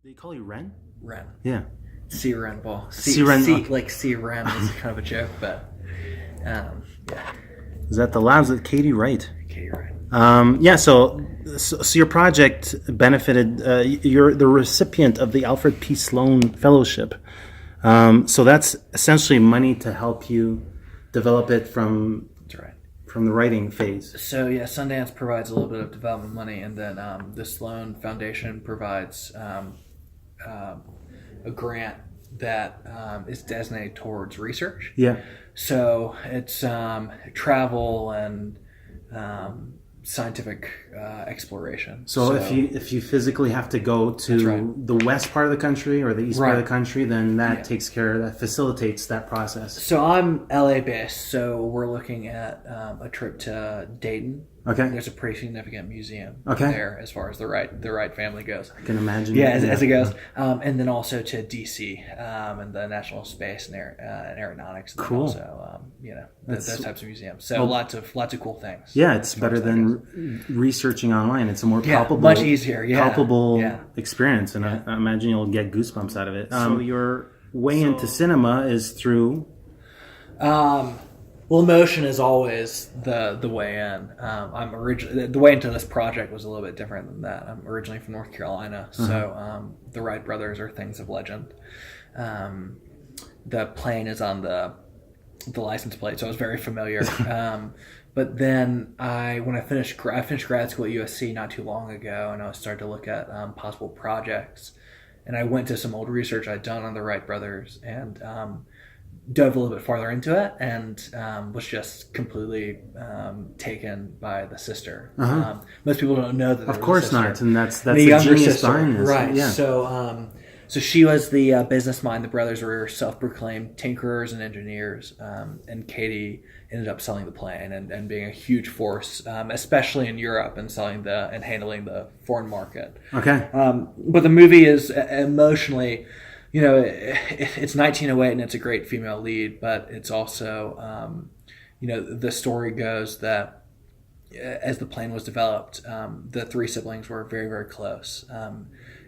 They call you Wrenn? Wrenn. Yeah. Wrenn Ball. Wrenn. Like Wrenn is kind of a joke, but yeah. Is that the labs with Katie Wright? Katie Wright. Yeah. So your project benefited. You're the recipient of the Alfred P. Sloan Fellowship. So that's essentially money to help you develop it from. That's right. From the writing phase. So yeah, Sundance provides a little bit of development money, and then the Sloan Foundation provides a grant that is designated towards research. Yeah. So it's travel and scientific exploration. So if you physically have to go to the west part of the country or the east part of the country, then that facilitates that process. So I'm LA based, so we're looking at a trip to Dayton. Okay. There's a pretty significant museum there as far as the Wright family goes. I can imagine. Yeah, as it goes. And then also to DC and the National Space and Aeronautics. And cool. Also, those types of museums. So lots of cool things. Yeah, it's better than researching online. It's a more palpable, much easier, palpable experience, and I imagine you'll get goosebumps out of it. So your way into cinema is through. Well, emotion is always the way in. The way into this project was a little bit different than that. I'm originally from North Carolina, so the Wright brothers are things of legend. The plane is on the license plate, so I was very familiar. But then when I finished grad school at USC not too long ago, and I started to look at possible projects, and I went to some old research I'd done on the Wright brothers, and dove a little bit farther into it, and was just completely taken by the sister. Most people don't know that. Of course not, and that's the genius behind this, right? Yeah. So she was the business mind. The brothers were self-proclaimed tinkerers and engineers, and Katie ended up selling the plane and being a huge force, especially in Europe, and handling the foreign market. Okay. But the movie is emotionally. It's 1908 and it's a great female lead, but it's also, the story goes that as the plane was developed, the three siblings were very, very close.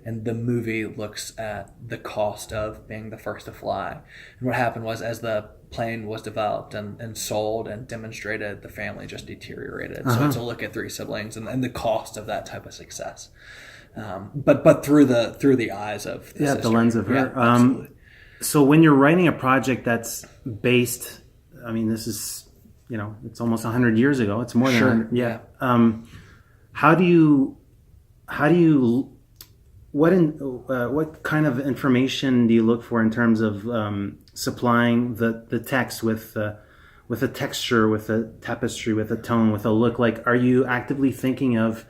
And the movie looks at the cost of being the first to fly. And what happened was, as the plane was developed and sold and demonstrated, the family just deteriorated. So it's a look at three siblings and the cost of that type of success. But through the eyes of the sister. The lens of her. Yeah, absolutely. So when you're writing a project that's based, I mean, this is it's almost 100 years ago. It's more than 100. Yeah. What kind of information do you look for in terms of supplying the text with a texture, with a tapestry, with a tone, with a look? Like, are you actively thinking of,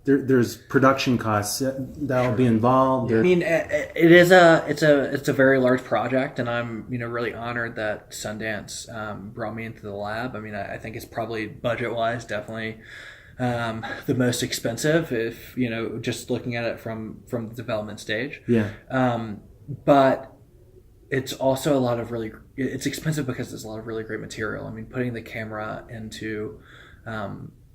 there's production costs that'll be involved? I mean, it's a very large project, and I'm really honored that Sundance brought me into the lab. I mean, I think it's probably budget wise definitely the most expensive, if just looking at it from the development stage. Yeah. But it's also it's expensive because there's a lot of really great material. I mean, putting the camera into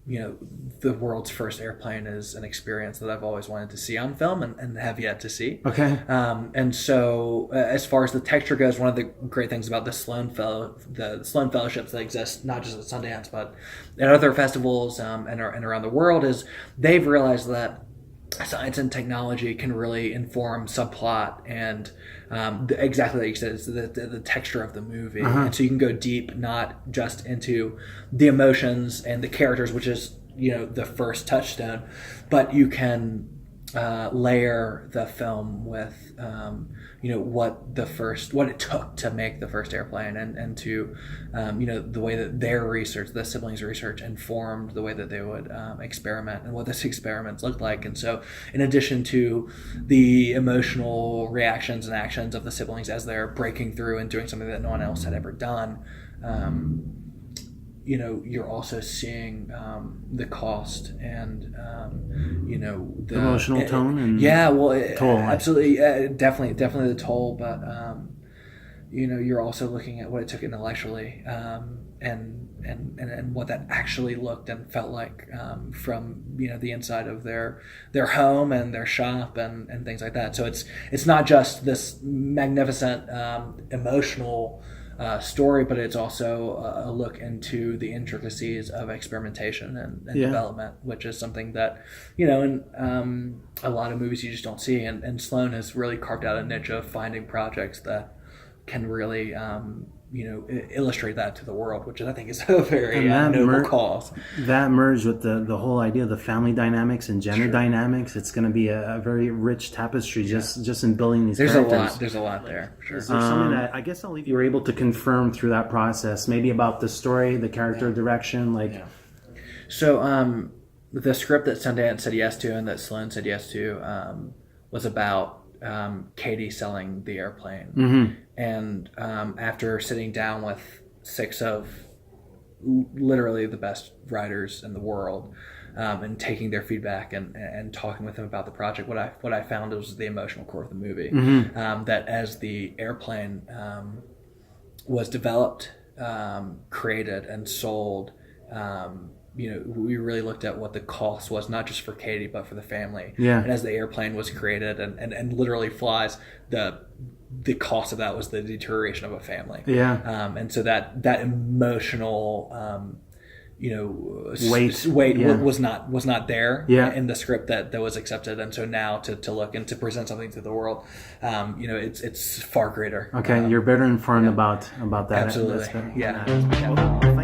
the world's first airplane is an experience that I've always wanted to see on film and have yet to see. Okay. And so as far as the texture goes, one of the great things about the Sloan Fellowships that exist, not just at Sundance, but at other festivals and around the world, is they've realized that science and technology can really inform subplot and exactly like you said, it's the texture of the movie. And so you can go deep, not just into the emotions and the characters, which is the first touchstone, but you can layer the film with what it took to make the first airplane, and to the way that their research, the siblings' research, informed the way that they would experiment and what this experiments looked like. And so, in addition to the emotional reactions and actions of the siblings as they're breaking through and doing something that no one else had ever done, you're also seeing the cost and the emotional tone and toll. Absolutely, definitely the toll. But you're also looking at what it took intellectually, and what that actually looked and felt like, from the inside of their home and their shop and things like that. So it's not just this magnificent emotional story, but it's also a look into the intricacies of experimentation and development, which is something that in a lot of movies you just don't see. And Sloan has really carved out a niche of finding projects that can really illustrate that to the world, which I think is a very noble cause. That merged with the whole idea of the family dynamics and gender dynamics. It's going to be a very rich tapestry just in building these characters. There's a lot there. Sure. Is there something that I guess I'll leave you were able to confirm through that process, maybe about the story, the character direction, So the script that Sundance said yes to and that Sloan said yes to was about Katie selling the airplane. Mm-hmm. And after sitting down with 6 of literally the best writers in the world, and taking their feedback and talking with them about the project, what I found was the emotional core of the movie. Mm-hmm. That as the airplane was developed, created, and sold, we really looked at what the cost was, not just for Katie, but for the family. Yeah. And as the airplane was created and literally flies, the cost of that was the deterioration of a family. Yeah. And so that emotional, weight was not there in the script that was accepted. And so now to look and to present something to the world, it's far greater. Okay. You're better informed about that. Absolutely. Well,